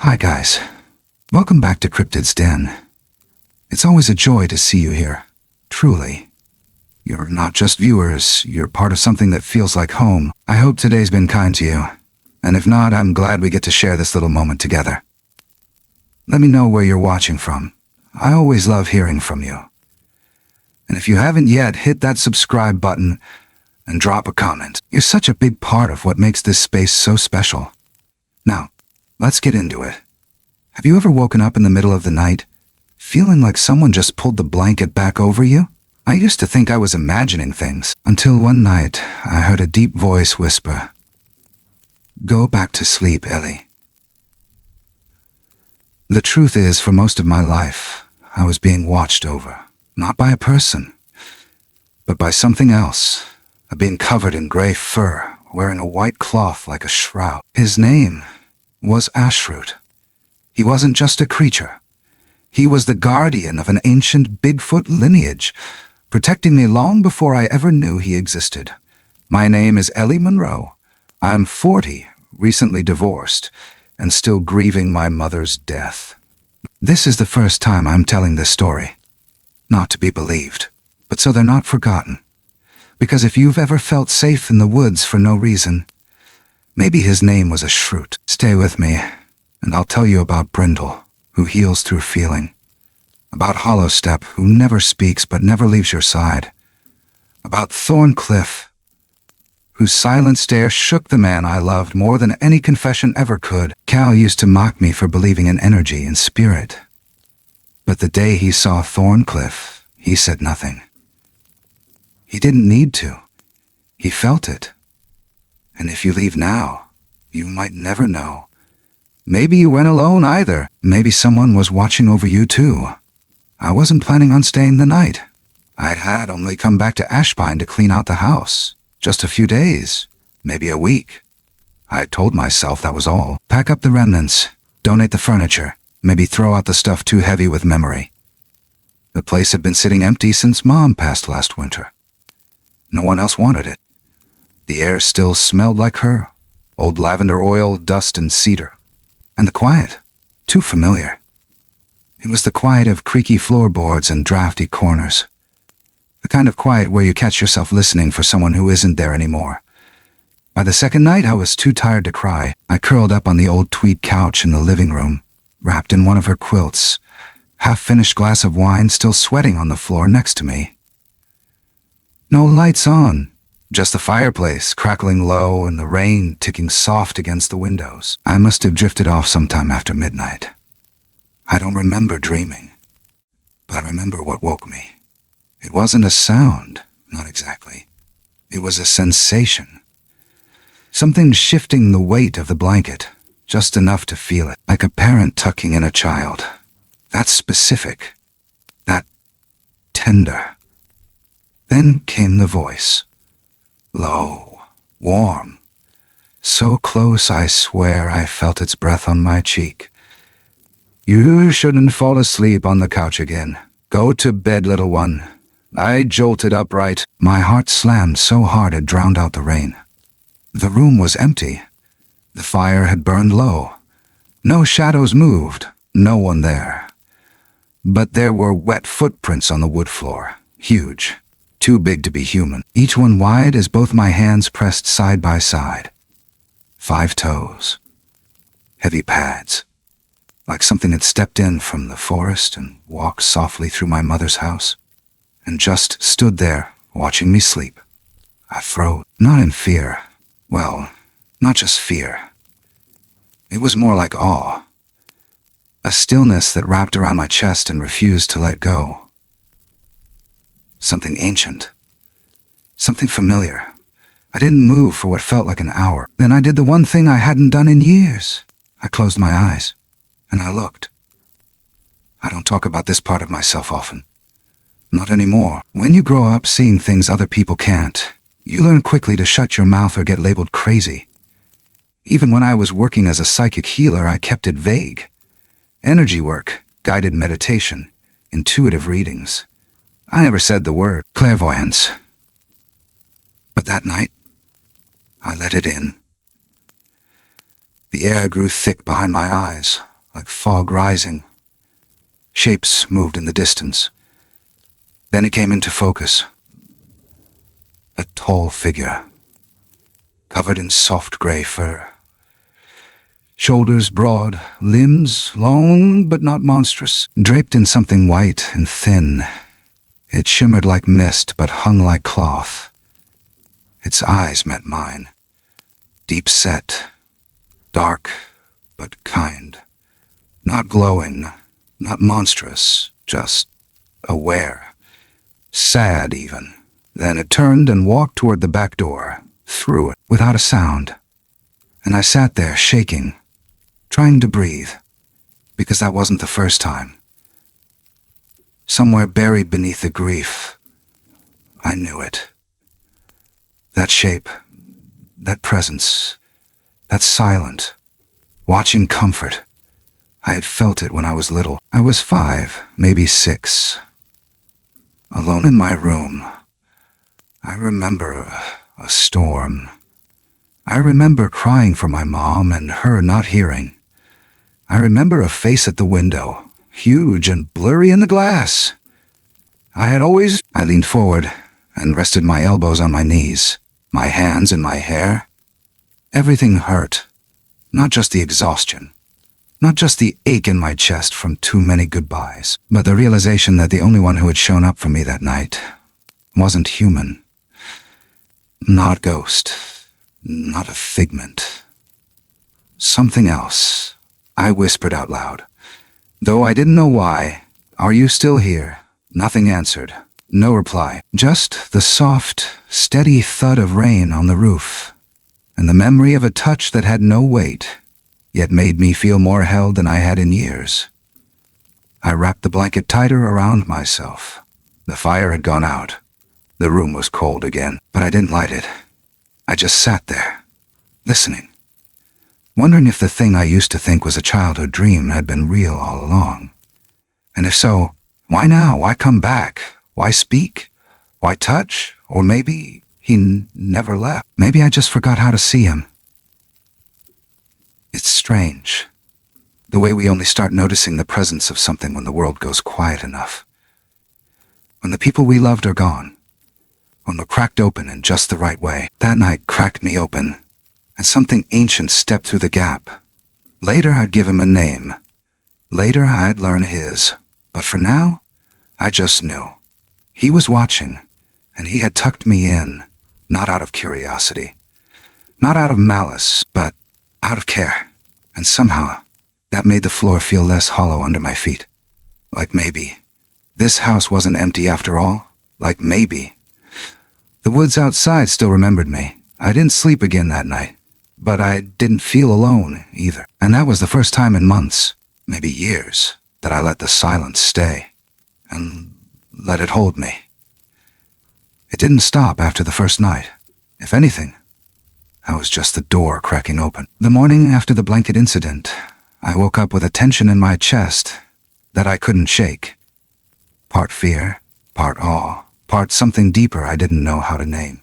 Hi guys, welcome back to CRYPTID'S Den. It's always a joy to see you here, truly. You're not just viewers, you're part of something that feels like home. I hope today's been kind to you, and if not, I'm glad we get to share this little moment together. Let me know where you're watching from. I always love hearing from you. And if you haven't yet, hit that subscribe button and drop a comment. You're such a big part of what makes this space so special. Now, let's get into it. Have you ever woken up in the middle of the night, feeling like someone just pulled the blanket back over you? I used to think I was imagining things, until one night I heard a deep voice whisper, "Go back to sleep, Ellie." The truth is, for most of my life, I was being watched over, not by a person, but by something else, a being covered in gray fur, wearing a white cloth like a shroud. His name was Ashroot. He wasn't just a creature. He was the guardian of an ancient Bigfoot lineage, protecting me long before I ever knew he existed. My name is Ellie Monroe. I'm 40, recently divorced, and still grieving my mother's death. This is the first time I'm telling this story. Not to be believed, but so they're not forgotten. Because if you've ever felt safe in the woods for no reason, maybe his name was a shroot. Stay with me, and I'll tell you about Brindle, who heals through feeling. About Hollowep, who never speaks but never leaves your side. About Thorncliff, whose silent stare shook the man I loved more than any confession ever could. Cal used to mock me for believing in energy and spirit. But the day he saw Thorncliff, he said nothing. He didn't need to. He felt it. And if you leave now, you might never know. Maybe you went alone either. Maybe someone was watching over you too. I wasn't planning on staying the night. I had only come back to Ashbine to clean out the house. Just a few days, maybe a week. I told myself that was all. Pack up the remnants, donate the furniture, maybe throw out the stuff too heavy with memory. The place had been sitting empty since Mom passed last winter. No one else wanted it. The air still smelled like her, old lavender oil, dust, and cedar. And the quiet, too familiar. It was the quiet of creaky floorboards and drafty corners. The kind of quiet where you catch yourself listening for someone who isn't there anymore. By the second night, I was too tired to cry. I curled up on the old tweed couch in the living room, wrapped in one of her quilts, half-finished glass of wine still sweating on the floor next to me. No lights on. Just the fireplace crackling low and the rain ticking soft against the windows. I must have drifted off sometime after midnight. I don't remember dreaming, but I remember what woke me. It wasn't a sound, not exactly. It was a sensation. Something shifting the weight of the blanket, just enough to feel it, like a parent tucking in a child. That specific, that tender. Then came the voice. Low, warm, so close I swear I felt its breath on my cheek. "You shouldn't fall asleep on the couch again. Go to bed, little one." I jolted upright. My heart slammed so hard it drowned out the rain. The room was empty. The fire had burned low. No shadows moved, no one there. But there were wet footprints on the wood floor, huge. Too big to be human, each one wide as both my hands pressed side by side. 5 toes. Heavy pads. Like something had stepped in from the forest and walked softly through my mother's house, and just stood there, watching me sleep. I froze, not in fear. Well, not just fear. It was more like awe. A stillness that wrapped around my chest and refused to let go. Something ancient. Something familiar. I didn't move for what felt like an hour. Then I did the one thing I hadn't done in years. I closed my eyes, and I looked. I don't talk about this part of myself often. Not anymore. When you grow up seeing things other people can't, you learn quickly to shut your mouth or get labeled crazy. Even when I was working as a psychic healer, I kept it vague. Energy work, guided meditation, intuitive readings. I never said the word clairvoyance. But that night, I let it in. The air grew thick behind my eyes, like fog rising. Shapes moved in the distance. Then it came into focus. A tall figure, covered in soft gray fur. Shoulders broad, limbs long but not monstrous, draped in something white and thin. It shimmered like mist but hung like cloth. Its eyes met mine, deep set, dark but kind. Not glowing, not monstrous, just aware. Sad even. Then it turned and walked toward the back door, through it, without a sound. And I sat there shaking, trying to breathe, because that wasn't the first time. Somewhere buried beneath the grief, I knew it. That shape, that presence, that silent, watching comfort. I had felt it when I was little. I was 5, maybe 6. Alone in my room. I remember a storm. I remember crying for my mom and her not hearing. I remember a face at the window, huge and blurry in the glass. I leaned forward and rested my elbows on my knees, my hands in my hair. Everything hurt. Not just the exhaustion. Not just the ache in my chest from too many goodbyes, but the realization that the only one who had shown up for me that night wasn't human. Not a ghost. Not a figment. Something else. I whispered out loud. Though I didn't know why. "Are you still here?" Nothing answered. No reply. Just the soft, steady thud of rain on the roof, and the memory of a touch that had no weight, yet made me feel more held than I had in years. I wrapped the blanket tighter around myself. The fire had gone out. The room was cold again, but I didn't light it. I just sat there, listening, wondering if the thing I used to think was a childhood dream had been real all along. And if so, why now? Why come back? Why speak? Why touch? Or maybe he never left. Maybe I just forgot how to see him. It's strange, the way we only start noticing the presence of something when the world goes quiet enough. When the people we loved are gone. When we're cracked open in just the right way. That night cracked me open, and something ancient stepped through the gap. Later I'd give him a name. Later I'd learn his. But for now, I just knew. He was watching, and he had tucked me in, not out of curiosity, not out of malice, but out of care. And somehow, that made the floor feel less hollow under my feet. Like maybe this house wasn't empty after all. Like maybe the woods outside still remembered me. I didn't sleep again that night, but I didn't feel alone either. And that was the first time in months, maybe years, that I let the silence stay and let it hold me. It didn't stop after the first night. If anything, I was just the door cracking open. The morning after the blanket incident, I woke up with a tension in my chest that I couldn't shake. Part fear, part awe, part something deeper I didn't know how to name.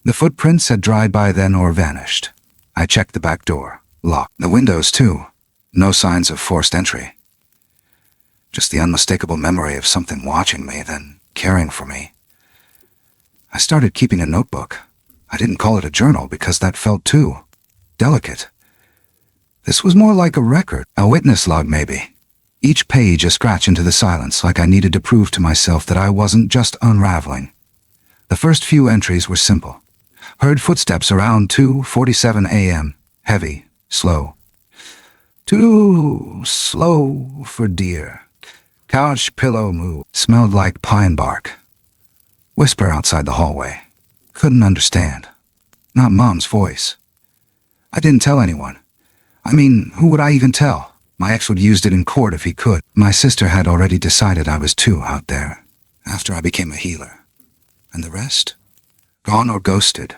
The footprints had dried by then or vanished. I checked the back door, locked. The windows too. No signs of forced entry. Just the unmistakable memory of something watching me, then caring for me. I started keeping a notebook. I didn't call it a journal because that felt too delicate. This was more like a record, a witness log maybe. Each page a scratch into the silence, like I needed to prove to myself that I wasn't just unraveling. The first few entries were simple. Heard footsteps around 2:47 a.m. Heavy, slow. Too slow for deer. Couch pillow move. Smelled like pine bark. Whisper outside the hallway. Couldn't understand. Not Mom's voice. I didn't tell anyone. I mean, who would I even tell? My ex would used it in court if he could. My sister had already decided I was too out there, after I became a healer. And the rest? Gone or ghosted.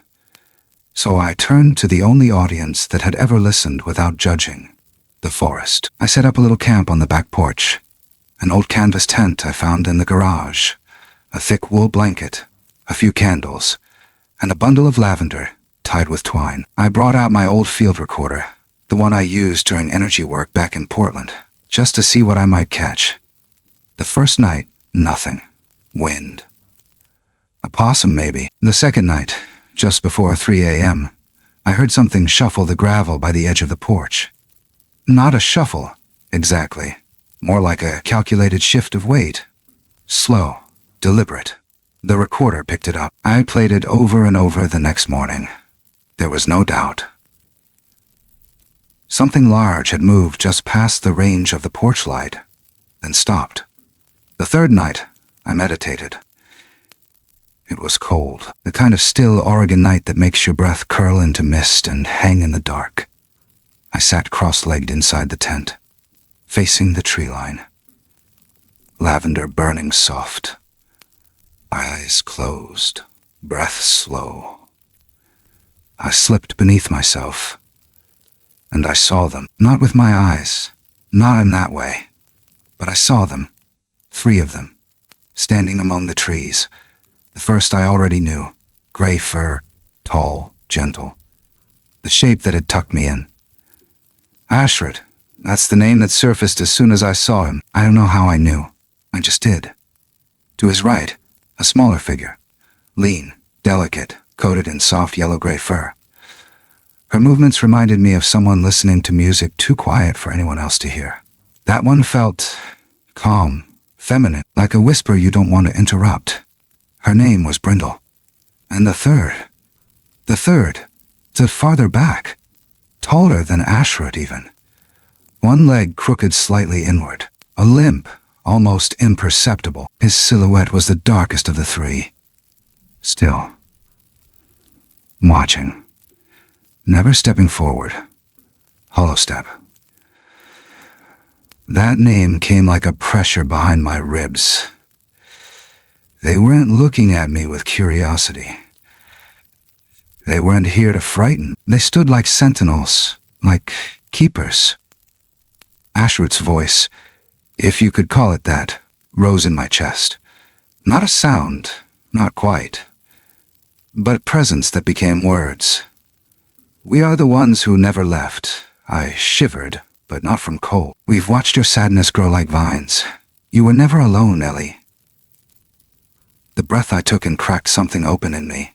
So I turned to the only audience that had ever listened without judging. The forest. I set up a little camp on the back porch. An old canvas tent I found in the garage. A thick wool blanket. A few candles. And a bundle of lavender tied with twine. I brought out my old field recorder, The one I used during energy work back in Portland, just to see what I might catch. The first night, nothing. Wind. A possum, maybe. The second night, just before 3 a.m., I heard something shuffle the gravel by the edge of the porch. Not a shuffle, exactly. More like a calculated shift of weight. Slow, deliberate. The recorder picked it up. I played it over and over the next morning. There was no doubt. Something large had moved just past the range of the porch light, then stopped. The third night, I meditated. It was cold, the kind of still Oregon night that makes your breath curl into mist and hang in the dark. I sat cross-legged inside the tent, facing the tree line. Lavender burning soft. Eyes closed, breath slow. I slipped beneath myself, and I saw them, not with my eyes, not in that way, but I saw them, 3 of them, standing among the trees. The first I already knew, gray fur, tall, gentle, the shape that had tucked me in. Ashford, that's the name that surfaced as soon as I saw him. I don't know how I knew. I just did. To his right, a smaller figure, lean, delicate, coated in soft yellow-gray fur. Her movements reminded me of someone listening to music too quiet for anyone else to hear. That one felt calm, feminine, like a whisper you don't want to interrupt. Her name was Brindle. And the third, to farther back, taller than Ashford even. One leg crooked slightly inward, a limp, almost imperceptible. His silhouette was the darkest of the 3. Still. Watching. Never stepping forward. Hollow step. That name came like a pressure behind my ribs. They weren't looking at me with curiosity. They weren't here to frighten. They stood like sentinels, like keepers. Ashford's voice, if you could call it that, rose in my chest. Not a sound, not quite, but presence that became words. We are the ones who never left. I shivered, but not from cold. We've watched your sadness grow like vines. You were never alone, Ellie. The breath I took and cracked something open in me.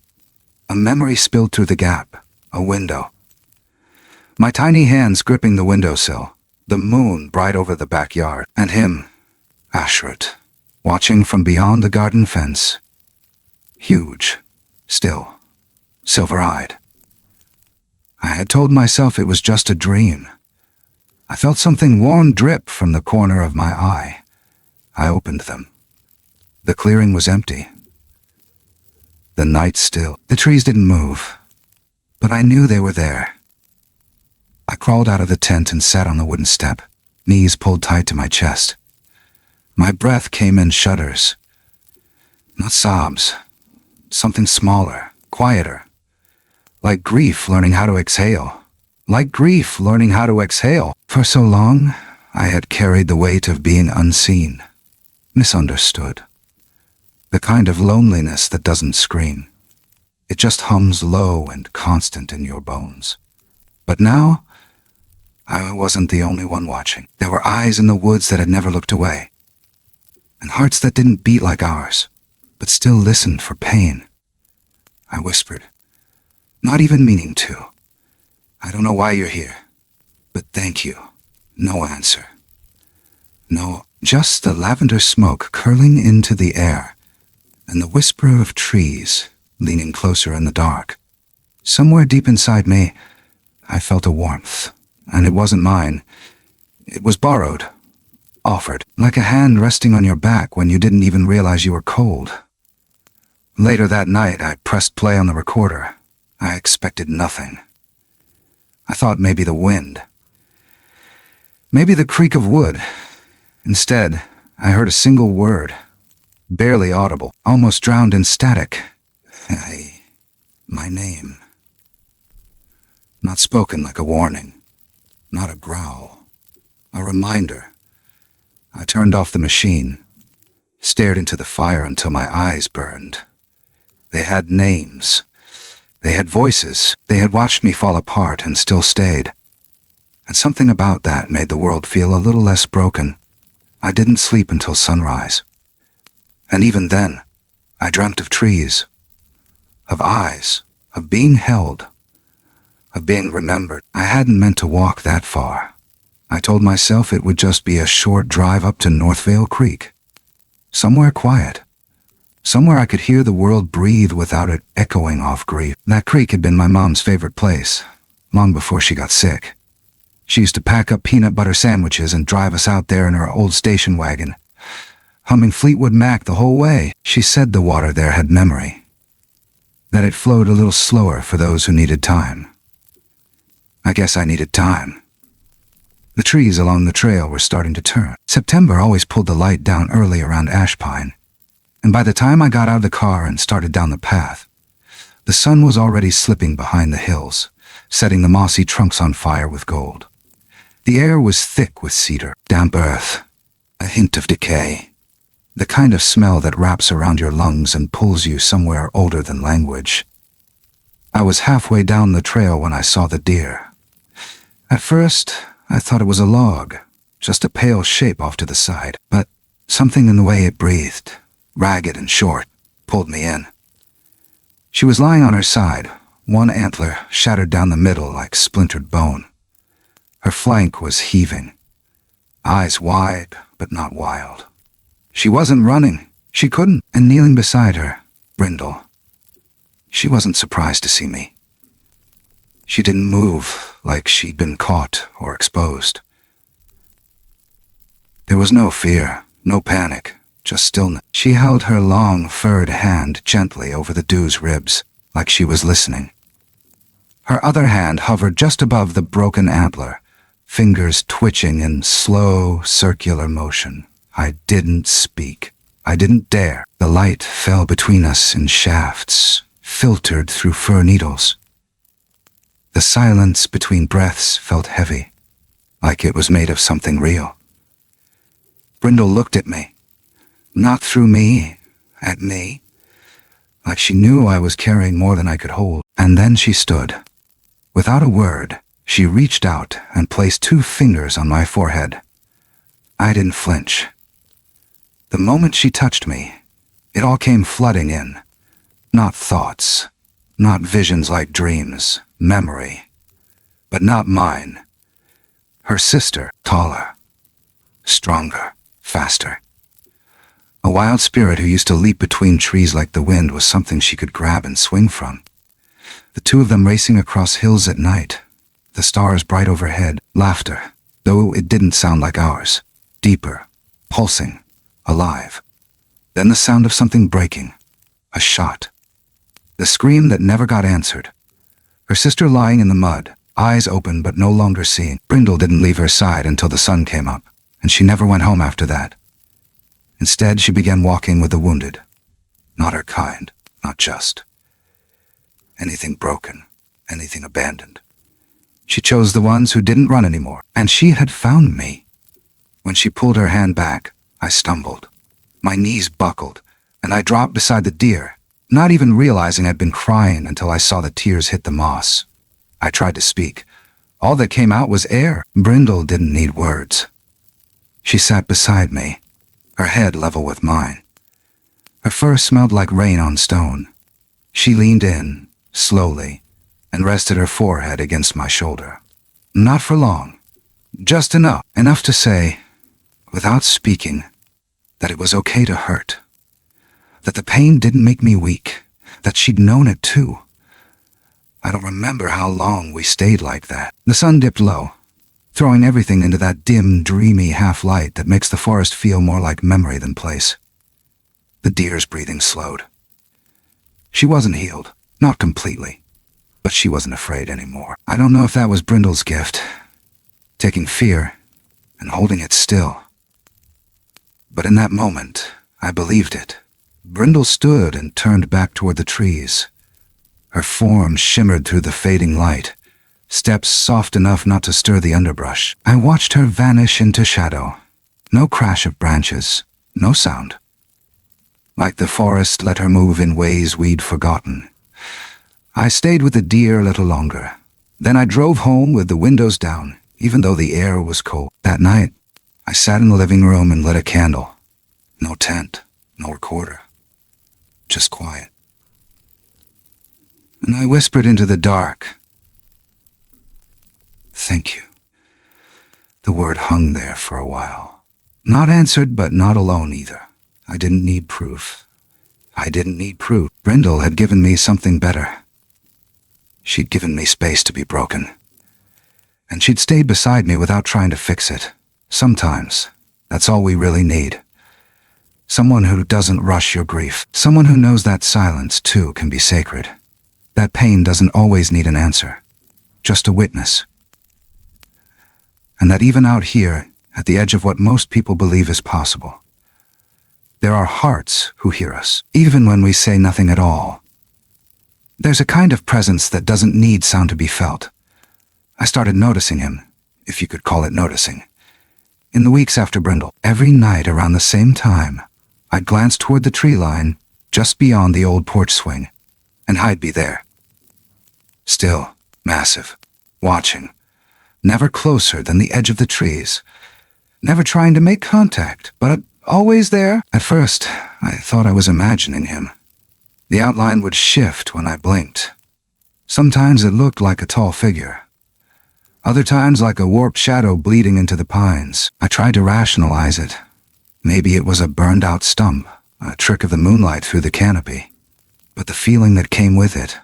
A memory spilled through the gap, a window. My tiny hands gripping the windowsill, the moon bright over the backyard, and him, Ashford, watching from beyond the garden fence. Huge, still, silver-eyed. I had told myself it was just a dream. I felt something warm drip from the corner of my eye. I opened them. The clearing was empty. The night still. The trees didn't move, but I knew they were there. I crawled out of the tent and sat on the wooden step, knees pulled tight to my chest. My breath came in shudders. Not sobs. Something smaller, quieter. Like grief learning how to exhale. Like grief learning how to exhale. For so long, I had carried the weight of being unseen, misunderstood. The kind of loneliness that doesn't scream. It just hums low and constant in your bones. But now, I wasn't the only one watching. There were eyes in the woods that had never looked away, and hearts that didn't beat like ours, but still listened for pain. I whispered, not even meaning to. I don't know why you're here, but thank you. No answer. No, just the lavender smoke curling into the air, and the whisper of trees leaning closer in the dark. Somewhere deep inside me, I felt a warmth, and it wasn't mine. It was borrowed, offered, like a hand resting on your back when you didn't even realize you were cold. Later that night, I pressed play on the recorder. I expected nothing. I thought maybe the wind. Maybe the creak of wood. Instead, I heard a single word, barely audible, almost drowned in static. Hey, my name. Not spoken like a warning, not a growl, a reminder. I turned off the machine, stared into the fire until my eyes burned. They had names. They had voices. They had watched me fall apart and still stayed. and something about that made the world feel a little less broken. I didn't sleep until sunrise. And even then, I dreamt of trees, of eyes, of being held, of being remembered. I hadn't meant to walk that far. I told myself it would just be a short drive up to Northvale Creek. Somewhere quiet. Somewhere I could hear the world breathe without it echoing off grief. That creek had been my mom's favorite place, long before she got sick. She used to pack up peanut butter sandwiches and drive us out there in her old station wagon, humming Fleetwood Mac the whole way. She said the water there had memory, that it flowed a little slower for those who needed time. I guess I needed time. The trees along the trail were starting to turn. September always pulled the light down early around Ashbine, and by the time I got out of the car and started down the path, the sun was already slipping behind the hills, setting the mossy trunks on fire with gold. The air was thick with cedar, damp earth, a hint of decay, the kind of smell that wraps around your lungs and pulls you somewhere older than language. I was halfway down the trail when I saw the deer. At first, I thought it was a log, just a pale shape off to the side, but something in the way it breathed, ragged and short, pulled me in. She was lying on her side, one antler shattered down the middle like splintered bone. Her flank was heaving, eyes wide but not wild. She wasn't running, she couldn't, and kneeling beside her, Brindle. She wasn't surprised to see me. She didn't move like she'd been caught or exposed. There was no fear, no panic, just stillness. She held her long, furred hand gently over the dew's ribs, like she was listening. Her other hand hovered just above the broken antler, fingers twitching in slow, circular motion. I didn't speak. I didn't dare. The light fell between us in shafts, filtered through fir needles. The silence between breaths felt heavy, like it was made of something real. Brindle looked at me. Not through me, at me, like she knew I was carrying more than I could hold. And then she stood. Without a word, she reached out and placed 2 fingers on my forehead. I didn't flinch. The moment she touched me, it all came flooding in. Not thoughts, not visions like dreams, memory, but not mine. Her sister, taller, stronger, faster. A wild spirit who used to leap between trees like the wind was something she could grab and swing from. The 2 of them racing across hills at night, the stars bright overhead, laughter, though it didn't sound like ours, deeper, pulsing, alive. Then the sound of something breaking, a shot. The scream that never got answered. Her sister lying in the mud, eyes open but no longer seeing. Brindle didn't leave her side until the sun came up, and she never went home after that. Instead, she began walking with the wounded. Not her kind, not just. Anything broken, anything abandoned. She chose the ones who didn't run anymore, and she had found me. When she pulled her hand back, I stumbled. My knees buckled, and I dropped beside the deer, not even realizing I'd been crying until I saw the tears hit the moss. I tried to speak. All that came out was air. Brindle didn't need words. She sat beside me, her head level with mine. Her fur smelled like rain on stone. She leaned in, slowly, and rested her forehead against my shoulder. Not for long. Just enough to say, without speaking, that it was okay to hurt. That the pain didn't make me weak, that she'd known it too. I don't remember how long we stayed like that. The sun dipped low, throwing everything into that dim, dreamy half-light that makes the forest feel more like memory than place. The deer's breathing slowed. She wasn't healed, not completely, but she wasn't afraid anymore. I don't know if that was Brindle's gift, taking fear and holding it still. But in that moment, I believed it. Brindle stood and turned back toward the trees. Her form shimmered through the fading light, steps soft enough not to stir the underbrush. I watched her vanish into shadow. No crash of branches, no sound. Like the forest let her move in ways we'd forgotten. I stayed with the deer a little longer. Then I drove home with the windows down, even though the air was cold. That night, I sat in the living room and lit a candle. No tent, no recorder, just quiet. And I whispered into the dark, "Thank you." The word hung there for a while. Not answered, but not alone either. I didn't need proof. Brindle had given me something better. She'd given me space to be broken. And she'd stayed beside me without trying to fix it. Sometimes, that's all we really need. Someone who doesn't rush your grief. Someone who knows that silence, too, can be sacred. That pain doesn't always need an answer. Just a witness. And that even out here, at the edge of what most people believe is possible, there are hearts who hear us, even when we say nothing at all. There's a kind of presence that doesn't need sound to be felt. I started noticing him, if you could call it noticing. In the weeks after Brindle, every night around the same time, I'd glance toward the tree line just beyond the old porch swing, and I'd be there. Still, massive, watching, never closer than the edge of the trees, never trying to make contact, but always there. At first, I thought I was imagining him. The outline would shift when I blinked. Sometimes it looked like a tall figure. Other times like a warped shadow bleeding into the pines. I tried to rationalize it. Maybe it was a burned-out stump, a trick of the moonlight through the canopy. But the feeling that came with it,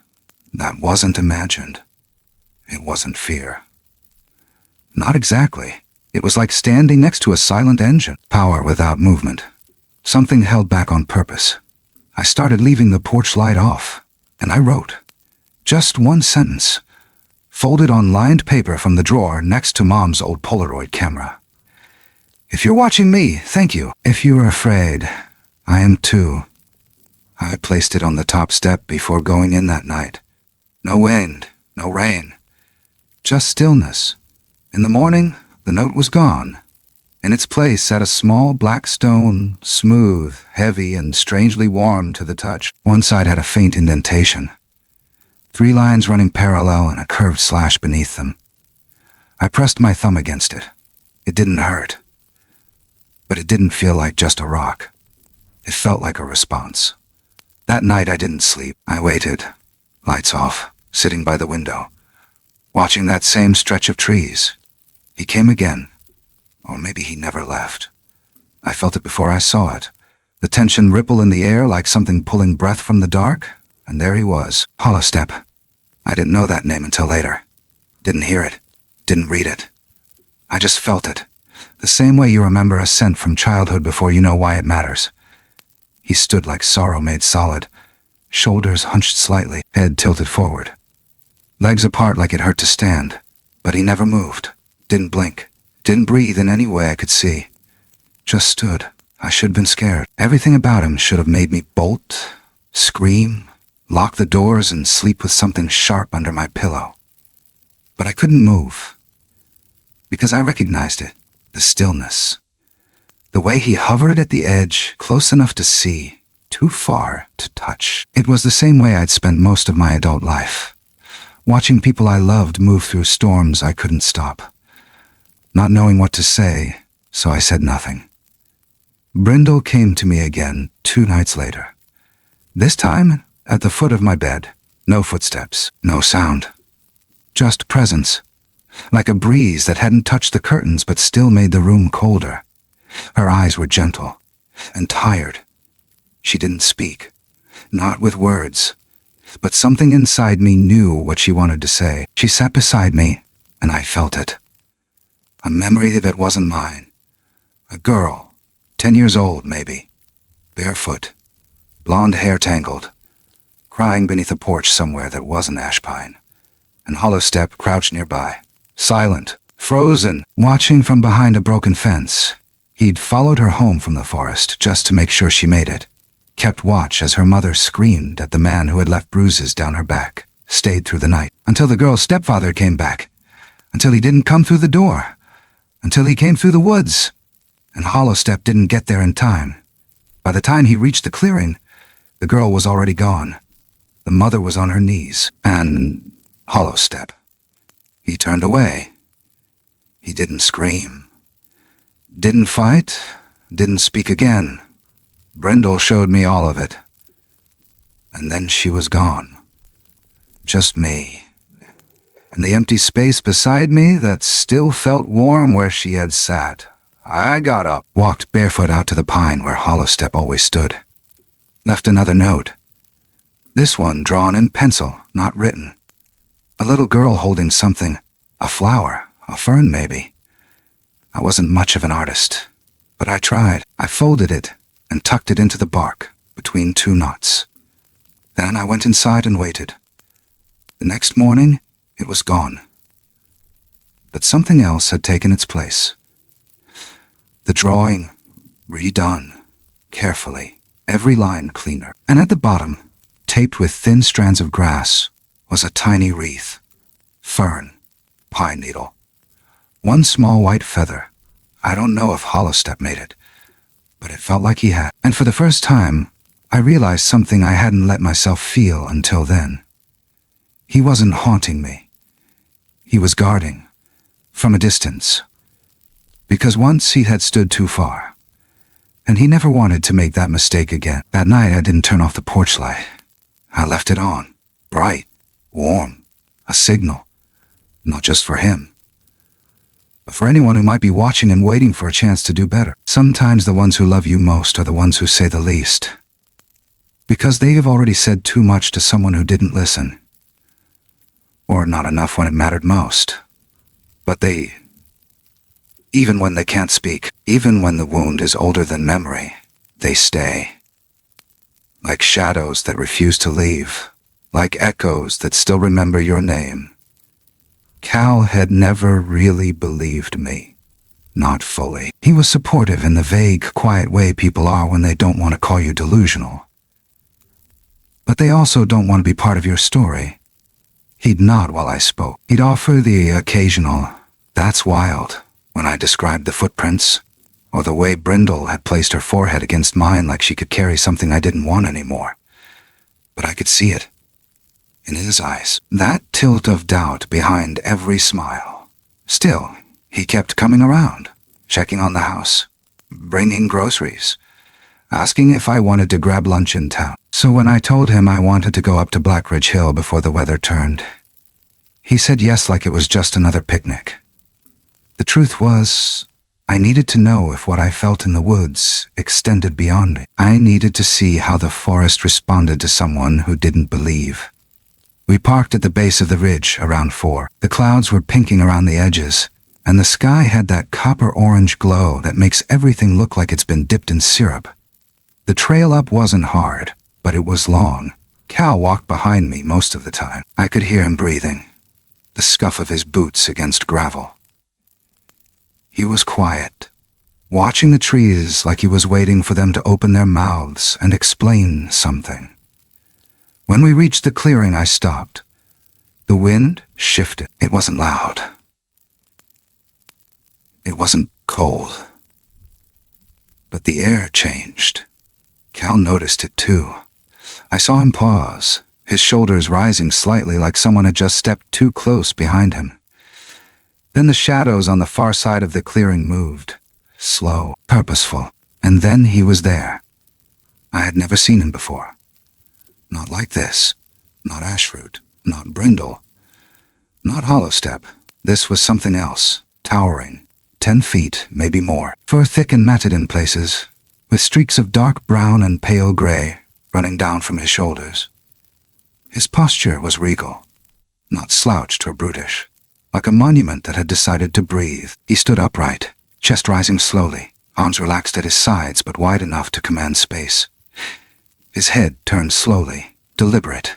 that wasn't imagined. It wasn't fear. Not exactly. It was like standing next to a silent engine, power without movement. Something held back on purpose. I started leaving the porch light off, and I wrote. Just one sentence, folded on lined paper from the drawer next to Mom's old Polaroid camera. "If you're watching me, thank you. If you are afraid, I am too." I placed it on the top step before going in that night. No wind, no rain, just stillness. In the morning, the note was gone. In its place sat a small black stone, smooth, heavy, and strangely warm to the touch. One side had a faint indentation. 3 lines running parallel and a curved slash beneath them. I pressed my thumb against it. It didn't hurt. But it didn't feel like just a rock. It felt like a response. That night I didn't sleep. I waited, lights off, sitting by the window, watching that same stretch of trees. He came again. Or maybe he never left. I felt it before I saw it. The tension ripple in the air like something pulling breath from the dark, and there he was, Hollowep. I didn't know that name until later. Didn't hear it. Didn't read it. I just felt it. The same way you remember a scent from childhood before you know why it matters. He stood like sorrow made solid, shoulders hunched slightly, head tilted forward. Legs apart like it hurt to stand, but he never moved, didn't blink. Didn't breathe in any way I could see. Just stood. I should have been scared. Everything about him should have made me bolt, scream, lock the doors, and sleep with something sharp under my pillow. But I couldn't move. Because I recognized it. The stillness. The way he hovered at the edge, close enough to see, too far to touch. It was the same way I'd spent most of my adult life. Watching people I loved move through storms I couldn't stop. Not knowing what to say, so I said nothing. Brindle came to me again 2 nights later. This time, at the foot of my bed. No footsteps, no sound. Just presence. Like a breeze that hadn't touched the curtains but still made the room colder. Her eyes were gentle and tired. She didn't speak, not with words, but something inside me knew what she wanted to say. She sat beside me, and I felt it. A memory that wasn't mine. A girl, 10 years old maybe, barefoot, blonde hair tangled, crying beneath a porch somewhere that wasn't Ashbine, and Hollowep crouched nearby, silent, frozen, watching from behind a broken fence. He'd followed her home from the forest just to make sure she made it, kept watch as her mother screamed at the man who had left bruises down her back, stayed through the night, until the girl's stepfather came back, until he didn't come through the door, until he came through the woods, and Hollowep didn't get there in time. By the time he reached the clearing, the girl was already gone. The mother was on her knees, and Hollowep. He turned away. He didn't scream, didn't fight, didn't speak again. Brindle showed me all of it. And then she was gone. Just me. And the empty space beside me that still felt warm where she had sat. I got up, walked barefoot out to the pine where Hollowep always stood. Left another note. This one drawn in pencil, not written. A little girl holding something. A flower, a fern maybe. I wasn't much of an artist, but I tried. I folded it and tucked it into the bark between two knots. Then I went inside and waited. The next morning, it was gone. But something else had taken its place. The drawing, redone, carefully, every line cleaner. And at the bottom, taped with thin strands of grass, was a tiny wreath. Fern, pine needle. One small white feather. I don't know if Hollowep made it, but it felt like he had. And for the first time, I realized something I hadn't let myself feel until then. He wasn't haunting me. He was guarding, from a distance. Because once he had stood too far, and he never wanted to make that mistake again. That night I didn't turn off the porch light. I left it on, bright, warm, a signal, not just for him, but for anyone who might be watching and waiting for a chance to do better. Sometimes the ones who love you most are the ones who say the least, because they have already said too much to someone who didn't listen, or not enough when it mattered most. But even when they can't speak, even when the wound is older than memory, they stay. Like shadows that refuse to leave, like echoes that still remember your name. Cal had never really believed me. Not fully. He was supportive in the vague, quiet way people are when they don't want to call you delusional. But they also don't want to be part of your story. He'd nod while I spoke. He'd offer the occasional, "That's wild," when I described the footprints, or the way Brindle had placed her forehead against mine like she could carry something I didn't want anymore. But I could see it. In his eyes, that tilt of doubt behind every smile. Still, he kept coming around, checking on the house, bringing groceries, asking if I wanted to grab lunch in town. So when I told him I wanted to go up to Blackridge Hill before the weather turned, he said yes like it was just another picnic. The truth was, I needed to know if what I felt in the woods extended beyond me. I needed to see how the forest responded to someone who didn't believe. We parked at the base of the ridge around 4. The clouds were pinking around the edges, and the sky had that copper-orange glow that makes everything look like it's been dipped in syrup. The trail up wasn't hard, but it was long. Cal walked behind me most of the time. I could hear him breathing, the scuff of his boots against gravel. He was quiet, watching the trees like he was waiting for them to open their mouths and explain something. When we reached the clearing, I stopped. The wind shifted. It wasn't loud. It wasn't cold. But the air changed. Cal noticed it too. I saw him pause, his shoulders rising slightly like someone had just stepped too close behind him. Then the shadows on the far side of the clearing moved, slow, purposeful, and then he was there. I had never seen him before. Not like this. Not Ashfruit. Not Brindle. Not Hollowep. This was something else, towering, 10 feet, maybe more. Fur thick and matted in places, with streaks of dark brown and pale gray running down from his shoulders. His posture was regal, not slouched or brutish, like a monument that had decided to breathe. He stood upright, chest rising slowly, arms relaxed at his sides but wide enough to command space. His head turned slowly, deliberate,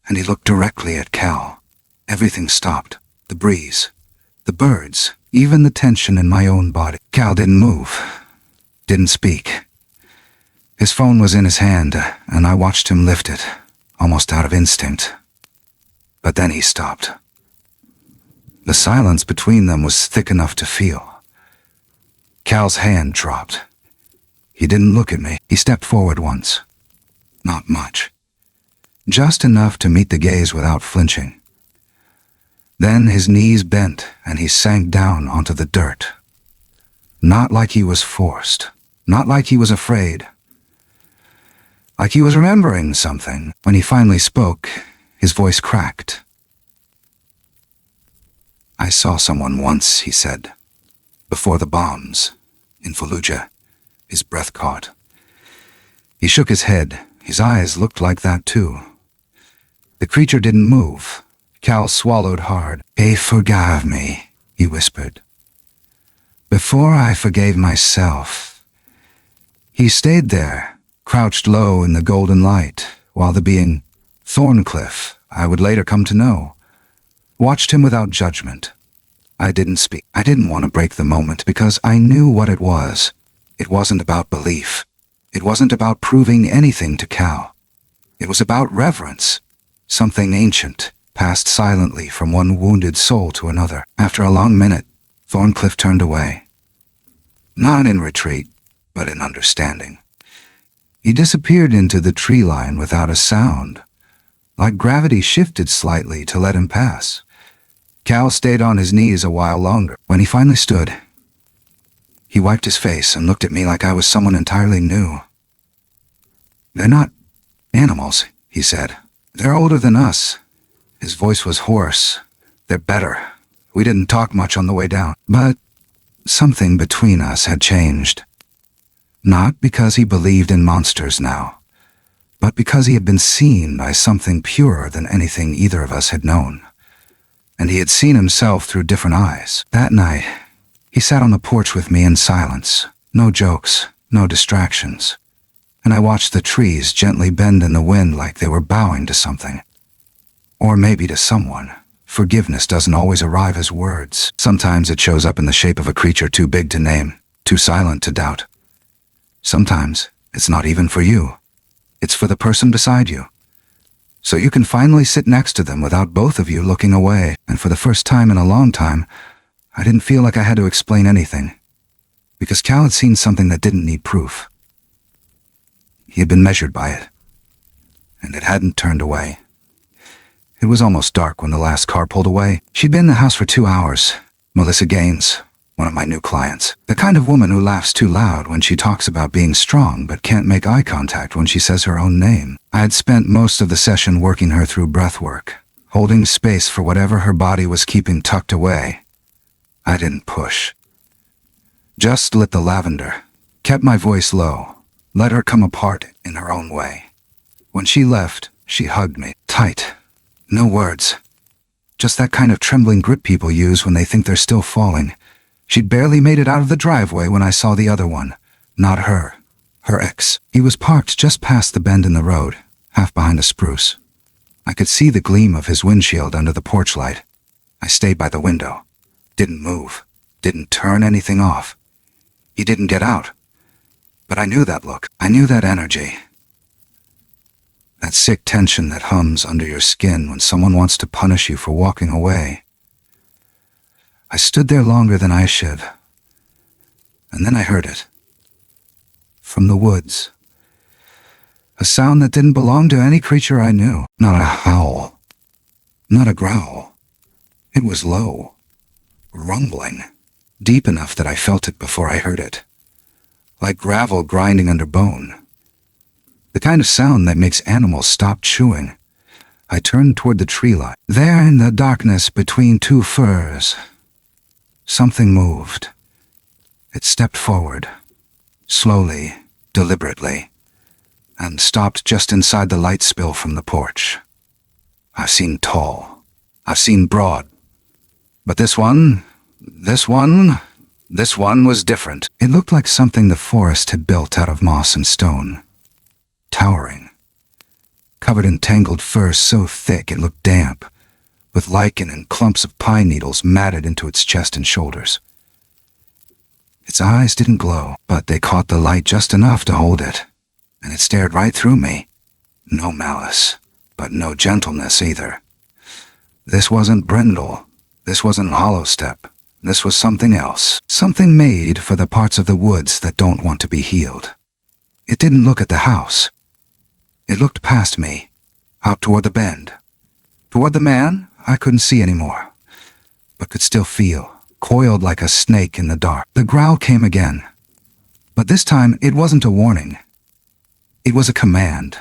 and he looked directly at Cal. Everything stopped. The breeze, the birds, even the tension in my own body. Cal didn't move, didn't speak. His phone was in his hand, and I watched him lift it, almost out of instinct. But then he stopped. The silence between them was thick enough to feel. Cal's hand dropped. He didn't look at me. He stepped forward once. Not much. Just enough to meet the gaze without flinching. Then his knees bent and he sank down onto the dirt. Not like he was forced, not like he was afraid. Like he was remembering something. When he finally spoke, his voice cracked. "I saw someone once," he said. "Before the bombs. In Fallujah." His breath caught. He shook his head. His eyes looked like that too. The creature didn't move. Cal swallowed hard. "He forgave me," he whispered. "Before I forgave myself." He stayed there, crouched low in the golden light, while the being, Thorncliff, I would later come to know, watched him without judgment. I didn't speak. I didn't want to break the moment because I knew what it was. It wasn't about belief. It wasn't about proving anything to Cal. It was about reverence. Something ancient, passed silently from one wounded soul to another. After a long minute, Thorncliff turned away. Not in retreat, but in understanding. He disappeared into the tree line without a sound, like gravity shifted slightly to let him pass. Cal stayed on his knees a while longer. When he finally stood, he wiped his face and looked at me like I was someone entirely new. "They're not animals," he said. "They're older than us." His voice was hoarse. "They're better. We didn't talk much on the way down, but something between us had changed. Not because he believed in monsters now, but because he had been seen by something purer than anything either of us had known. And he had seen himself through different eyes. That night, he sat on the porch with me in silence. No jokes, no distractions. And I watched the trees gently bend in the wind like they were bowing to something. Or maybe to someone. Forgiveness doesn't always arrive as words. Sometimes it shows up in the shape of a creature too big to name, too silent to doubt. Sometimes it's not even for you. It's for the person beside you. So you can finally sit next to them without both of you looking away. And for the first time in a long time, I didn't feel like I had to explain anything. Because Cal had seen something that didn't need proof. He had been measured by it. And it hadn't turned away. It was almost dark when the last car pulled away. She'd been in the house for 2 hours. Melissa Gaines, one of my new clients. The kind of woman who laughs too loud when she talks about being strong but can't make eye contact when she says her own name. I had spent most of the session working her through breath work, holding space for whatever her body was keeping tucked away. I didn't push. Just lit the lavender, kept my voice low, let her come apart in her own way. When she left, she hugged me, tight. No words. Just that kind of trembling grip people use when they think they're still falling. She'd barely made it out of the driveway when I saw the other one. Not her. Her ex. He was parked just past the bend in the road, half behind a spruce. I could see the gleam of his windshield under the porch light. I stayed by the window. Didn't move. Didn't turn anything off. He didn't get out. But I knew that look. I knew that energy. That sick tension that hums under your skin when someone wants to punish you for walking away. I stood there longer than I should. And then I heard it. From the woods. A sound that didn't belong to any creature I knew. Not a howl. Not a growl. It was low. Rumbling. Deep enough that I felt it before I heard it. Like gravel grinding under bone. The kind of sound that makes animals stop chewing. I turned toward the tree line. There in the darkness between two firs, something moved. It stepped forward, slowly, deliberately, and stopped just inside the light spill from the porch. I've seen tall. I've seen broad. But this one was different. It looked like something the forest had built out of moss and stone. Towering, covered in tangled fur so thick it looked damp, with lichen and clumps of pine needles matted into its chest and shoulders. Its eyes didn't glow, but they caught the light just enough to hold it, and it stared right through me. No malice, but no gentleness either. This wasn't Brindle. This wasn't Hollowep. This was something else, something made for the parts of the woods that don't want to be healed. It didn't look at the house. It looked past me, out toward the bend. Toward the man, I couldn't see anymore. but could still feel, coiled like a snake in the dark. The growl came again, but this time it wasn't a warning. It was a command.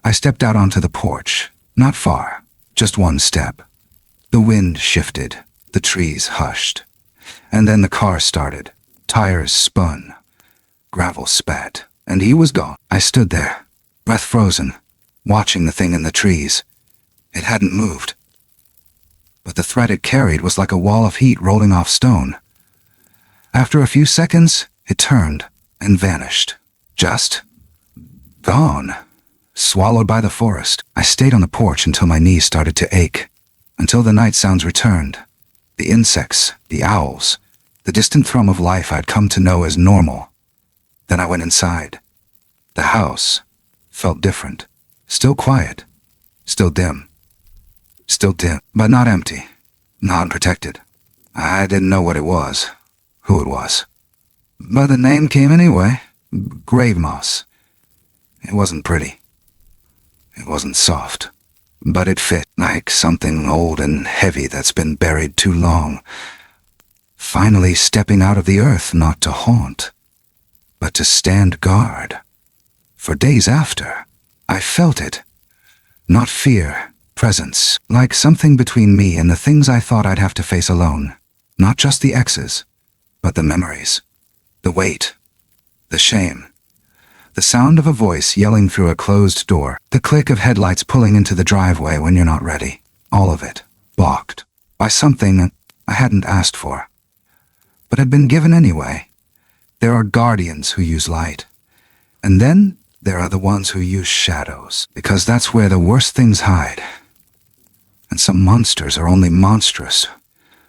I stepped out onto the porch, not far, just one step. The wind shifted, the trees hushed, and then the car started. Tires spun, gravel spat, and he was gone. I stood there, breath frozen, watching the thing in the trees. It hadn't moved, but the threat it carried was like a wall of heat rolling off stone. After a few seconds, it turned and vanished. Just gone. Swallowed by the forest. I stayed on the porch until my knees started to ache, until the night sounds returned. The insects, the owls, the distant thrum of life I'd come to know as normal. Then I went inside. The house felt different. Still quiet. Still dim. Still dim, but not empty. Not unprotected. I didn't know what it was, who it was. But the name came anyway. Grave moss. It wasn't pretty. It wasn't soft. But it fit, like something old and heavy that's been buried too long. Finally stepping out of the earth, not to haunt, but to stand guard. For days after, I felt it. Not fear, presence, like something between me and the things I thought I'd have to face alone. Not just the X's, but the memories, the weight, the shame. The sound of a voice yelling through a closed door, the click of headlights pulling into the driveway when you're not ready. All of it, blocked by something I hadn't asked for, but had been given anyway. There are guardians who use light, and then there are the ones who use shadows, because that's where the worst things hide. And some monsters are only monstrous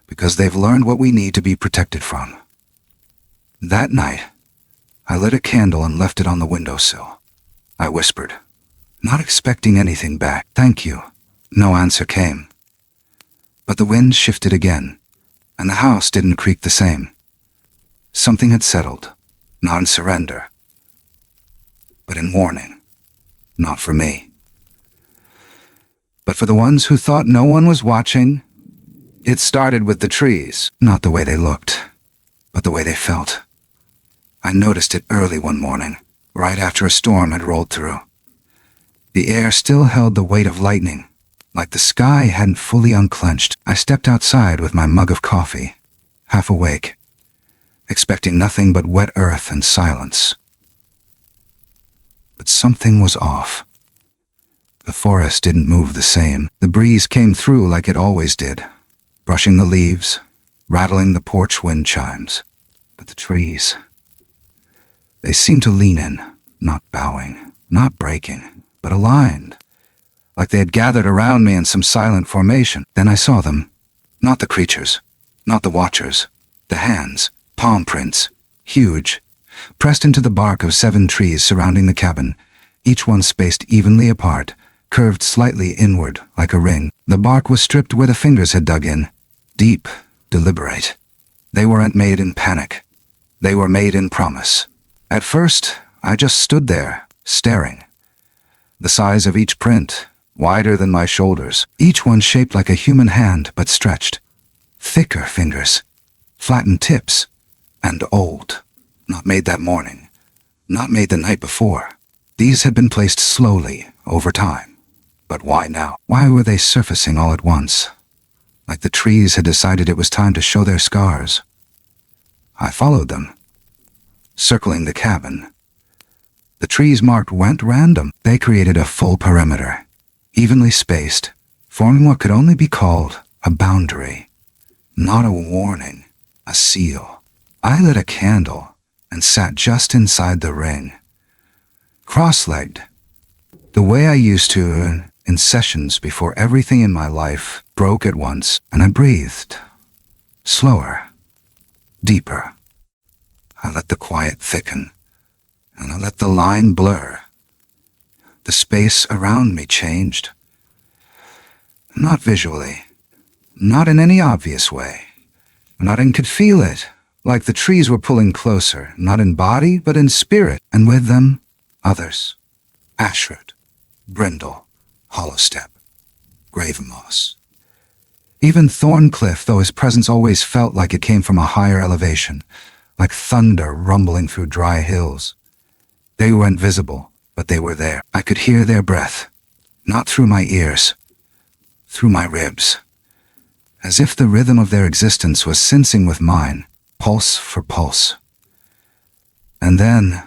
because they've learned what we need to be protected from. That night, I lit a candle and left it on the windowsill. I whispered, not expecting anything back. Thank you. No answer came. But the wind shifted again, and the house didn't creak the same. Something had settled, not in surrender, but in warning. Not for me, but for the ones who thought no one was watching. It started with the trees, not the way they looked, but the way they felt. I noticed it early one morning, right after a storm had rolled through. The air still held the weight of lightning, like the sky hadn't fully unclenched. I stepped outside with my mug of coffee, half awake, expecting nothing but wet earth and silence. But something was off. The forest didn't move the same. The breeze came through like it always did, brushing the leaves, rattling the porch wind chimes. But the trees, they seemed to lean in, not bowing, not breaking, but aligned, like they had gathered around me in some silent formation. Then I saw them. Not the creatures, not the watchers, the hands, palm prints, huge, pressed into the bark of 7 trees surrounding the cabin, each one spaced evenly apart, curved slightly inward like a ring. The bark was stripped where the fingers had dug in, deep, deliberate. They weren't made in panic. They were made in promise. At first, I just stood there, staring. The size of each print, wider than my shoulders, each one shaped like a human hand but stretched. Thicker fingers, flattened tips, and old. Not made that morning, not made the night before. These had been placed slowly, over time. But why now? Why were they surfacing all at once? Like the trees had decided it was time to show their scars. I followed them, circling the cabin. The trees marked went random. They created a full perimeter, evenly spaced, forming what could only be called a boundary. Not a warning, a seal. I lit a candle and sat just inside the ring, cross-legged, the way I used to in sessions before everything in my life broke at once, and I breathed, slower, deeper. I let the quiet thicken, and I let the line blur. The space around me changed. Not visually, not in any obvious way. Not in could feel it, like the trees were pulling closer, not in body, but in spirit, and with them, others. Ashford, Brindle, Hollowep, grave moss. Even Thorncliff, though his presence always felt like it came from a higher elevation, like thunder rumbling through dry hills. They weren't visible, but they were there. I could hear their breath, not through my ears, through my ribs, as if the rhythm of their existence was syncing with mine, pulse for pulse. And then,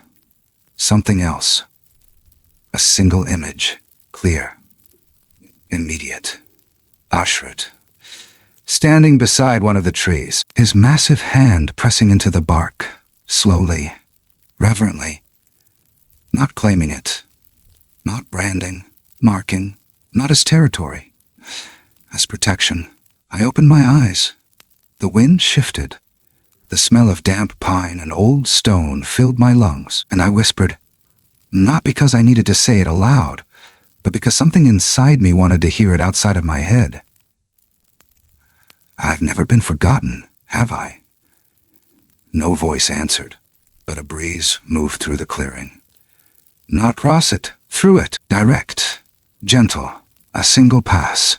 something else. A single image, clear, immediate. Ashbine, standing beside one of the trees, his massive hand pressing into the bark, slowly, reverently, not claiming it, not branding, marking, not as territory, as protection. I opened my eyes. The wind shifted. The smell of damp pine and old stone filled my lungs, and I whispered, not because I needed to say it aloud, but because something inside me wanted to hear it outside of my head. I've never been forgotten, have I? No voice answered, but a breeze moved through the clearing. Not across it, through it, direct, gentle, a single pass.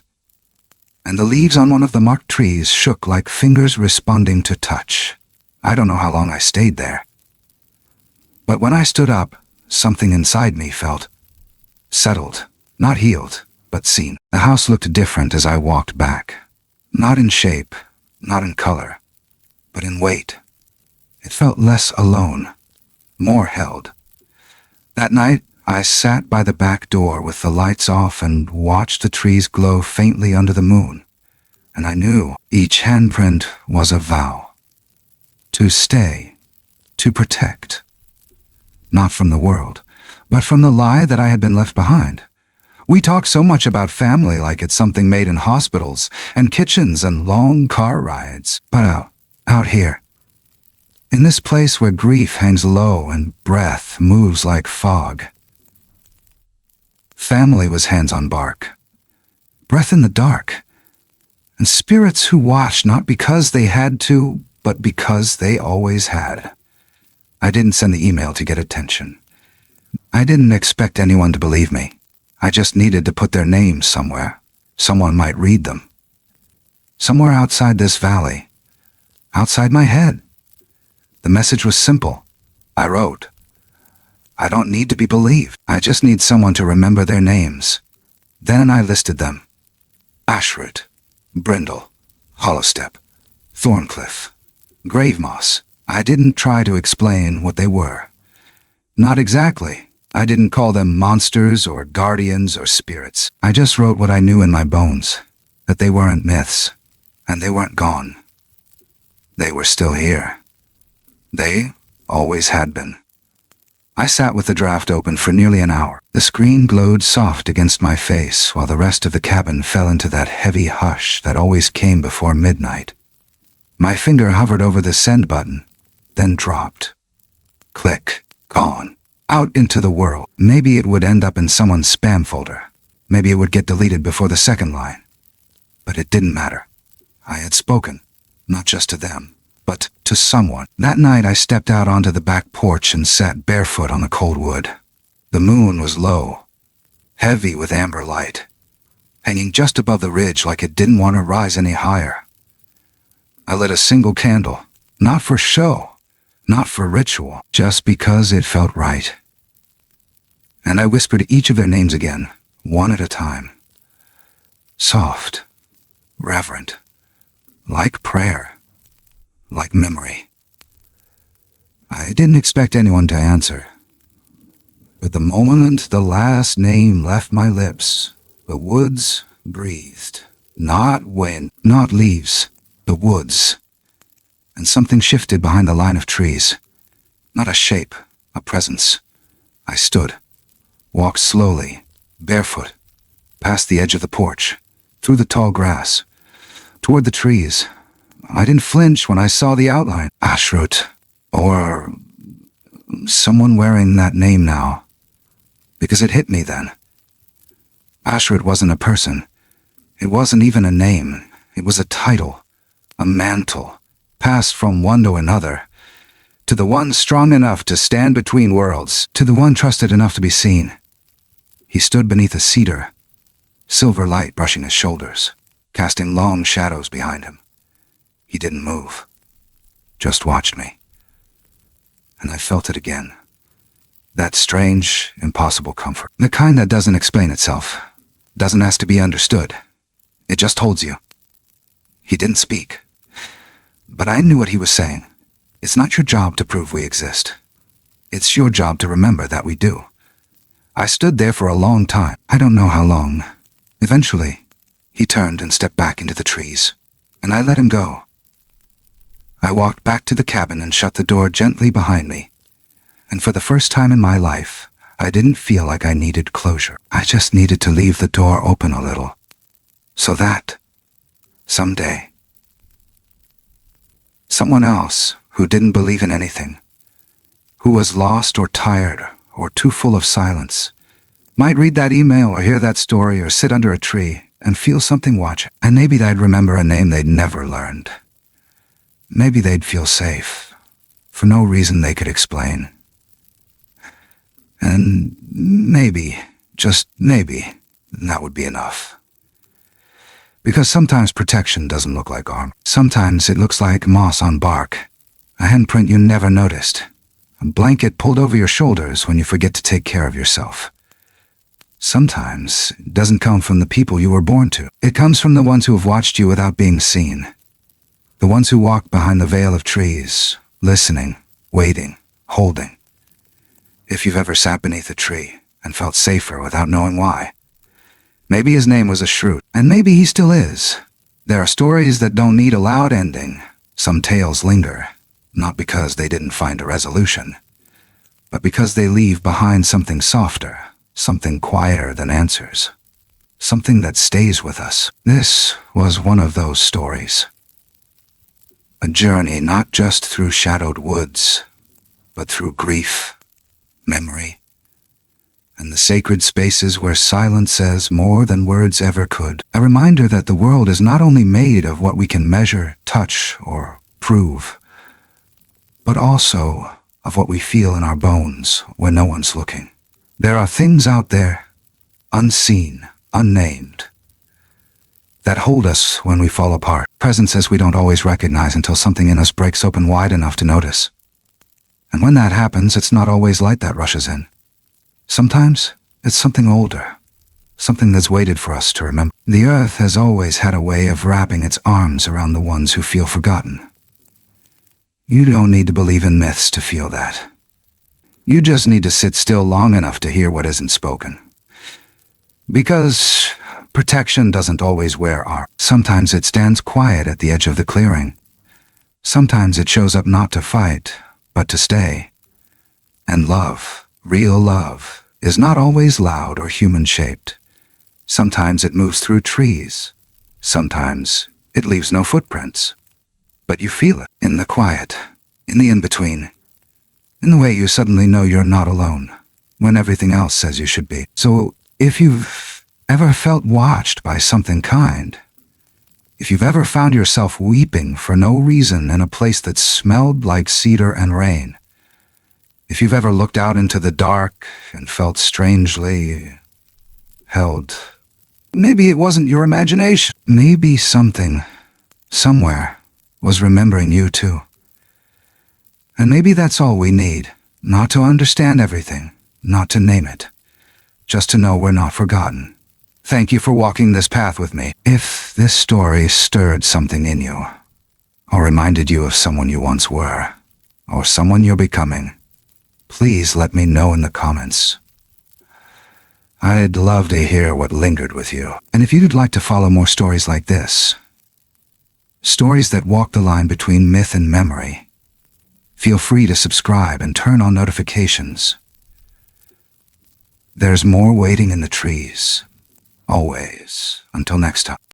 And the leaves on one of the marked trees shook like fingers responding to touch. I don't know how long I stayed there. But when I stood up, something inside me felt settled, not healed, but seen. The house looked different as I walked back. Not in shape, not in color, but in weight. It felt less alone, more held. That night, I sat by the back door with the lights off and watched the trees glow faintly under the moon. And I knew each handprint was a vow. To stay, to protect. Not from the world, but from the lie that I had been left behind. We talk so much about family like it's something made in hospitals and kitchens and long car rides. But out here, in this place where grief hangs low and breath moves like fog, family was hands on bark, breath in the dark, and spirits who watched not because they had to, but because they always had. I didn't send the email to get attention. I didn't expect anyone to believe me. I just needed to put their names somewhere. Someone might read them. Somewhere outside this valley. Outside my head. The message was simple. I wrote, I don't need to be believed. I just need someone to remember their names. Then I listed them. Ashbine, Brindle, Hollowep, Thorncliff, Grave Moss. I didn't try to explain what they were. Not exactly. I didn't call them monsters or guardians or spirits. I just wrote what I knew in my bones, that they weren't myths, and they weren't gone. They were still here. They always had been. I sat with the draft open for nearly an hour. The screen glowed soft against my face while the rest of the cabin fell into that heavy hush that always came before midnight. My finger hovered over the send button, then dropped. Click. Gone. Out into the world. Maybe it would end up in someone's spam folder. Maybe it would get deleted before the second line. But it didn't matter. I had spoken, not just to them, but to someone. That night I stepped out onto the back porch and sat barefoot on the cold wood. The moon was low, heavy with amber light, hanging just above the ridge like it didn't want to rise any higher. I lit a single candle, not for show, not for ritual, just because it felt right. And I whispered each of their names again, one at a time. Soft, reverent, like prayer, like memory. I didn't expect anyone to answer. But the moment the last name left my lips, the woods breathed. Not wind, not leaves, the woods. And something shifted behind the line of trees. Not a shape, a presence. I stood, walked slowly, barefoot, past the edge of the porch, through the tall grass, toward the trees. I didn't flinch when I saw the outline. Ashbine, or someone wearing that name now. Because it hit me then. Ashbine wasn't a person. It wasn't even a name. It was a title, a mantle, passed from one to another, to the one strong enough to stand between worlds, to the one trusted enough to be seen. He stood beneath a cedar, silver light brushing his shoulders. casting long shadows behind him. He didn't move, just watched me. And I felt it again. That strange, impossible comfort. The kind that doesn't explain itself, doesn't ask to be understood. It just holds you. He didn't speak, but I knew what he was saying. It's not your job to prove we exist. It's your job to remember that we do. I stood there for a long time. I don't know how long. Eventually, he turned and stepped back into the trees, and I let him go. I walked back to the cabin and shut the door gently behind me. And for the first time in my life, I didn't feel like I needed closure. I just needed to leave the door open a little, so that, someday, someone else who didn't believe in anything, who was lost or tired or too full of silence, might read that email or hear that story or sit under a tree and feel something watching. And maybe they'd remember a name they'd never learned. Maybe they'd feel safe, for no reason they could explain. And maybe, just maybe, that would be enough. Because sometimes protection doesn't look like armor. Sometimes it looks like moss on bark, a handprint you never noticed, a blanket pulled over your shoulders when you forget to take care of yourself. Sometimes it doesn't come from the people you were born to. It comes from the ones who have watched you without being seen. The ones who walk behind the veil of trees, listening, waiting, holding. If you've ever sat beneath a tree and felt safer without knowing why. Maybe his name was a shrew, and maybe he still is. There are stories that don't need a loud ending. Some tales linger, not because they didn't find a resolution, but because they leave behind something softer, something quieter than answers, something that stays with us. This was one of those stories. A journey not just through shadowed woods, but through grief, memory, and the sacred spaces where silence says more than words ever could. A reminder that the world is not only made of what we can measure, touch, or prove, but also of what we feel in our bones when no one's looking. There are things out there, unseen, unnamed, that hold us when we fall apart. Presences we don't always recognize until something in us breaks open wide enough to notice. And when that happens, it's not always light that rushes in. Sometimes it's something older, something that's waited for us to remember. The earth has always had a way of wrapping its arms around the ones who feel forgotten. You don't need to believe in myths to feel that. You just need to sit still long enough to hear what isn't spoken. Because protection doesn't always wear armor. Sometimes it stands quiet at the edge of the clearing. Sometimes it shows up not to fight, but to stay. And love, real love, is not always loud or human-shaped. Sometimes it moves through trees. Sometimes it leaves no footprints. But you feel it in the quiet, in the in-between, in the way you suddenly know you're not alone, when everything else says you should be. So if you've ever felt watched by something kind, if you've ever found yourself weeping for no reason in a place that smelled like cedar and rain, if you've ever looked out into the dark and felt strangely held, maybe it wasn't your imagination. Maybe something, somewhere, was remembering you too. And maybe that's all we need, not to understand everything, not to name it, just to know we're not forgotten. Thank you for walking this path with me. If this story stirred something in you, or reminded you of someone you once were, or someone you're becoming, please let me know in the comments. I'd love to hear what lingered with you. And if you'd like to follow more stories like this, stories that walk the line between myth and memory, feel free to subscribe and turn on notifications. There's more waiting in the trees, always. Until next time.